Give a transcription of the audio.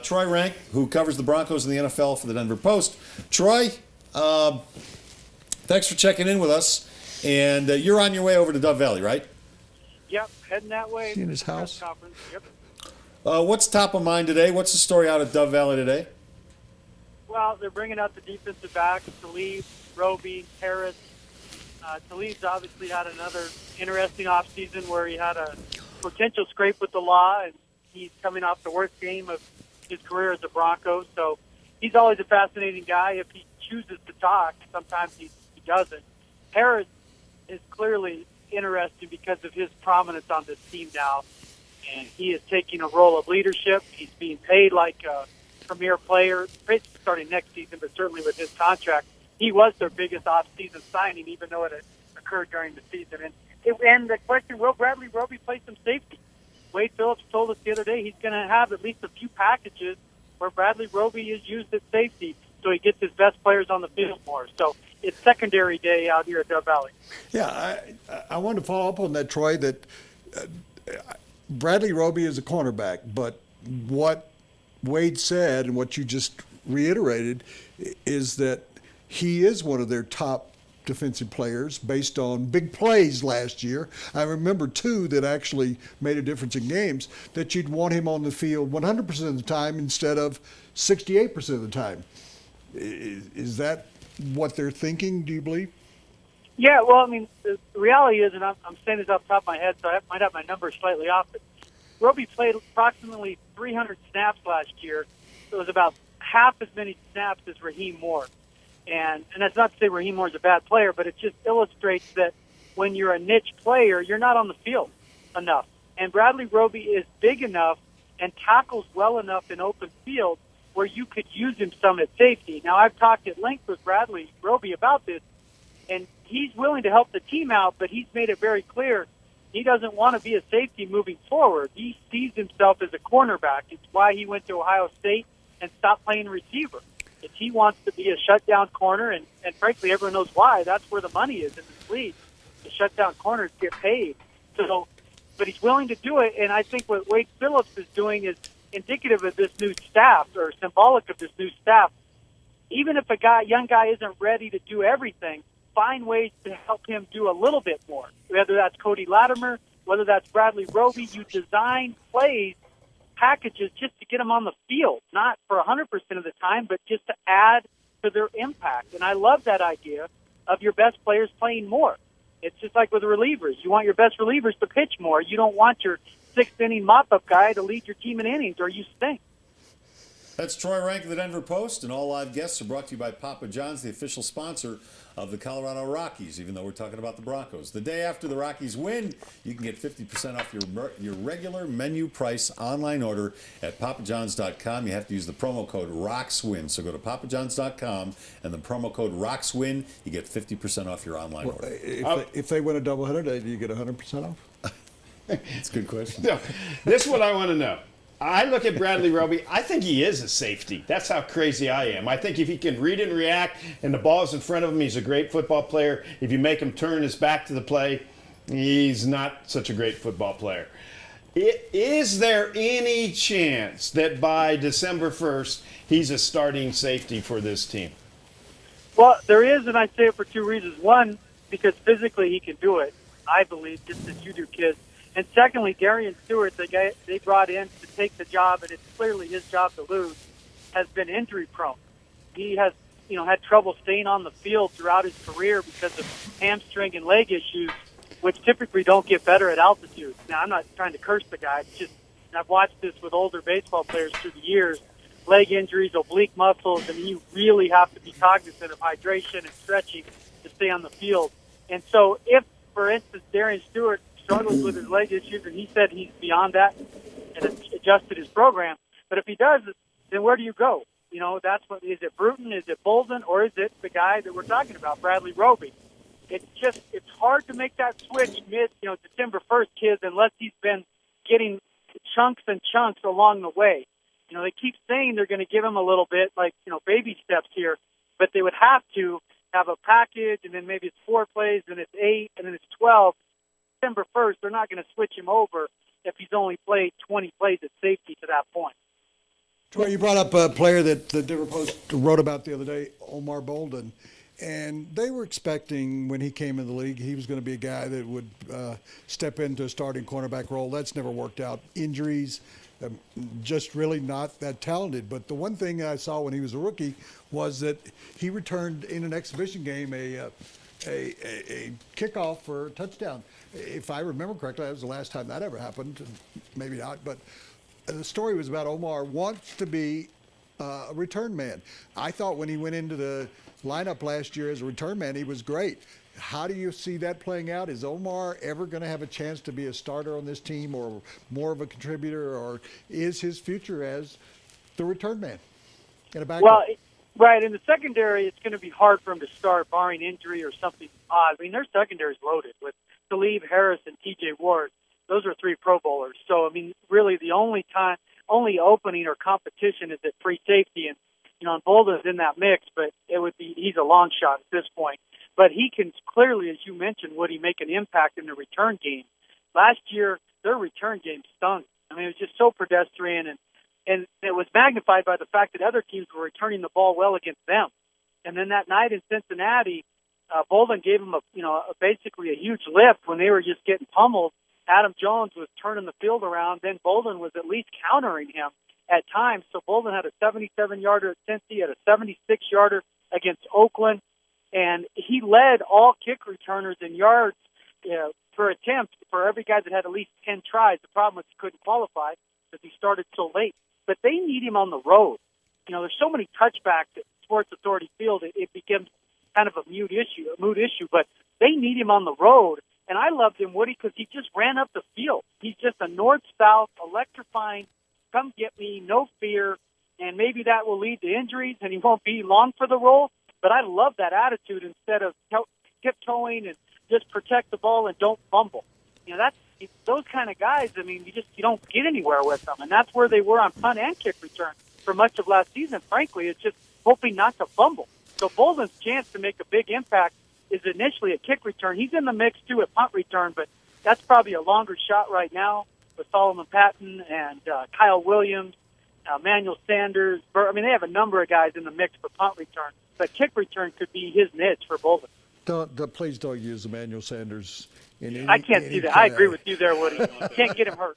Troy Renck, who covers the Broncos and the NFL for the Denver Post. Troy, thanks for checking in with us. And you're on your way over to Dove Valley, right? Yep, heading that way. In his house? Conference. Yep. What's top of mind today? What's the story out of Dove Valley today? Well, they're bringing out the defensive backs, Talib, Roby, Harris. Talib's obviously had another interesting offseason where he had a potential scrape with the law, and he's coming off the worst game of his career as a Bronco. So he's always a fascinating guy. If he chooses to talk, sometimes he doesn't. Harris is clearly interesting because of his prominence on this team now, and he is taking a role of leadership. He's being paid like a premier player, starting next season, but certainly with his contract. He was their biggest off-season signing, even though it had occurred during the season. And the question, will Bradley Roby play some safety? Wade Phillips told us the other day he's going to have at least a few packages where Bradley Roby is used at safety, so he gets his best players on the field more. So it's secondary day out here at Dove Valley. Yeah, I wanted to follow up on that, Troy, that Bradley Roby is a cornerback, but what Wade said and what you just reiterated is that he is one of their top defensive players based on big plays last year. I remember two that actually made a difference in games, that you'd want him on the field 100% of the time instead of 68% of the time. Is that what they're thinking, do you believe? Yeah, well, I mean, the reality is, and I'm saying this off the top of my head, so I might have my numbers slightly off, but Roby played approximately 300 snaps last year. So it was about half as many snaps as Raheem Moore. And that's not to say Raheem Moore's a bad player, but it just illustrates that when you're a niche player, you're not on the field enough. And Bradley Roby is big enough and tackles well enough in open field where you could use him some at safety. Now, I've talked at length with Bradley Roby about this, and he's willing to help the team out, but he's made it very clear he doesn't want to be a safety moving forward. He sees himself as a cornerback. It's why he went to Ohio State and stopped playing receiver. If he wants to be a shutdown corner, and frankly, everyone knows why. That's where the money is in this league. The shutdown corners get paid. So, but he's willing to do it, and I think what Wade Phillips is doing is indicative of this new staff, or symbolic of this new staff. Even if a young guy isn't ready to do everything, find ways to help him do a little bit more. Whether that's Cody Latimer, whether that's Bradley Roby, you design plays, packages just to get them on the field, not for 100% of the time, but just to add to their impact. And I love that idea of your best players playing more. It's just like with the relievers. You want your best relievers to pitch more. You don't want your sixth-inning mop-up guy to lead your team in innings, or you stink. That's Troy Renck of the Denver Post, and all live guests are brought to you by Papa John's, the official sponsor of the Colorado Rockies, even though we're talking about the Broncos. The day after the Rockies win, you can get 50% off your regular menu price online order at papajohns.com. You have to use the promo code ROCKSWIN. So go to papajohns.com and the promo code ROCKSWIN. You get 50% off your online order. If they win a doubleheader day, do you get 100% off? That's a good question. No, this is what I want to know. I look at Bradley Roby. I think he is a safety. That's how crazy I am. I think if he can read and react and the ball's in front of him, he's a great football player. If you make him turn his back to the play, he's not such a great football player. Is there any chance that by December 1st, he's a starting safety for this team? Well, there is, and I say it for two reasons. One, because physically he can do it, I believe, just as you do, kids. And secondly, Darian Stewart, the guy they brought in to take the job, and it's clearly his job to lose, has been injury prone. He has, had trouble staying on the field throughout his career because of hamstring and leg issues, which typically don't get better at altitude. Now, I'm not trying to curse the guy. It's just, I've watched this with older baseball players through the years. Leg injuries, oblique muscles, and you really have to be cognizant of hydration and stretching to stay on the field. And so if, for instance, Darian Stewart struggles with his leg issues, and he said he's beyond that and adjusted his program. But if he does, then where do you go? That's what, is it Bruton, is it Bolden, or is it the guy that we're talking about, Bradley Roby? It's hard to make that switch December 1st, kids, unless he's been getting chunks and chunks along the way. They keep saying they're going to give him a little bit, baby steps here, but they would have to have a package, and then maybe it's 4 plays, and it's 8, and then it's 12. December 1st, they're not going to switch him over if he's only played 20 plays at safety to that point. Troy, you brought up a player that the Denver Post wrote about the other day, Omar Bolden. And they were expecting when he came in the league, he was going to be a guy that would step into a starting cornerback role. That's never worked out. Injuries, just really not that talented. But the one thing I saw when he was a rookie was that he returned in an exhibition game a kickoff for a touchdown. If I remember correctly, that was the last time that ever happened. Maybe not, but the story was about Omar wants to be a return man. I thought when he went into the lineup last year as a return man, he was great. How do you see that playing out? Is Omar ever going to have a chance to be a starter on this team or more of a contributor, or is his future as the return man in a backup? Well, right, in the secondary, it's going to be hard for him to start, barring injury or something odd. I mean, their secondary is loaded with Talib, Harris, and T.J. Ward. Those are 3 Pro Bowlers. So, I mean, really the only opening or competition is at free safety, and and Bolden's in that mix, but he's a long shot at this point. But he can clearly, as you mentioned, Woody, make an impact in the return game. Last year, their return game stunk. I mean, it was just so pedestrian, and it was magnified by the fact that other teams were returning the ball well against them. And then that night in Cincinnati, Bolden gave them basically a huge lift when they were just getting pummeled. Adam Jones was turning the field around. Then Bolden was at least countering him at times. So Bolden had a 77-yarder at Cincy, had a 76-yarder against Oakland, and he led all kick returners in yards per attempt for every guy that had at least 10 tries. The problem was he couldn't qualify because he started so late. But they need him on the road. There's so many touchbacks at Sports Authority Field, it becomes kind of a mood issue. But they need him on the road. And I loved him, Woody, because he just ran up the field. He's just a north-south, electrifying, come get me, no fear, and maybe that will lead to injuries, and he won't be long for the role. But I love that attitude instead of tiptoeing and just protect the ball and don't fumble. That's those kind of guys. I mean, you don't get anywhere with them, and that's where they were on punt and kick return for much of last season. Frankly, it's just hoping not to fumble. So Bolden's chance to make a big impact is initially a kick return. He's in the mix too at punt return, but that's probably a longer shot right now with Solomon Patton and Kyle Williams, Emmanuel Sanders. I mean, they have a number of guys in the mix for punt return, but kick return could be his niche for Bolden. Please don't use Emmanuel Sanders. I can't see that. I agree with you there, Woody. Can't get him hurt.